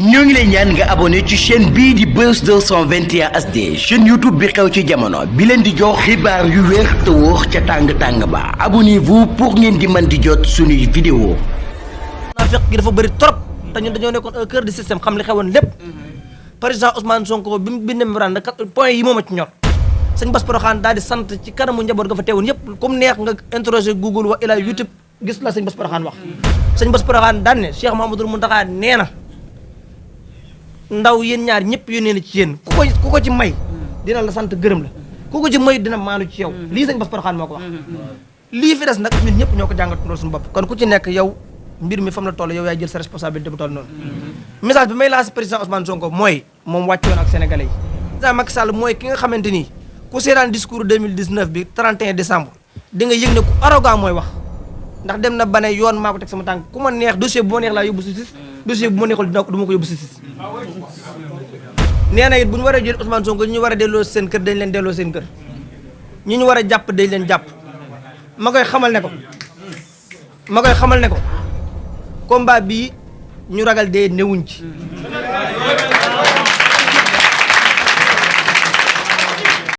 ñoo ngi lay ñaan nga abonné ci chaîne bii di Buzz 221 HD chaîne YouTube bi xew ci jamono bi leen di jox xibaar yu wér te wóor ca tàng-tàng ba abonnez-vous pour ngeen di mën di jot suñuy vidéo. naafeq gi dafa bëri trop te ñun dañoo nekkoon au cœur du système xam li xewoon lépp président Ousmane Sonko bi mu bindee memorandum point yi moom a ci ñor sëñ Bass Porokhane daal di sant ci kanamu njaboot ga fa teewoon yëpp comme neex nga interroger Google wa ila YouTube gis la sëñ Bass Porokhane wax sëñ Bass Porokhane daan ne Cheikh Mouhamadoul Mountakha nee na ndaw yéen ñaar ñëpp yónnee na ci yéen ku ko ci may dina la sant gërëm la ku ko ci may dina maanu ci yow lii sëñ Bass Porokhane moo ko wax lii fi des nag ñun ñëpp ñoo ko jàngatandoo suñu bopp kon ku ci nekk yow mbir mi fam la toll yow yaay jël sa responsabilité bu toll noonu message bi may lancé président Ousmane Sonko mooy moom wàccoon ak sénégalais yi président Macky Sall mooy ki nga xamante ni ku seetaan discours 2019 bi 31 décembre di nga yëg ne ku arrogant mooy wax ndax dem na ba ne yoon maa ko teg sama tànk ku ma neex dossier bu ma neex laa yóbbu justice dossier bu ma neexul du ma ko yóbbu justice nee na it bu ñu war a jël Ousmane Sonko ñu war a delloo seen kër dañ leen delloo seen kër ñi ñu war a jàpp dañ leen jàpp ma koy xamal ne ko combat bii ñu ragal dee newuñ ci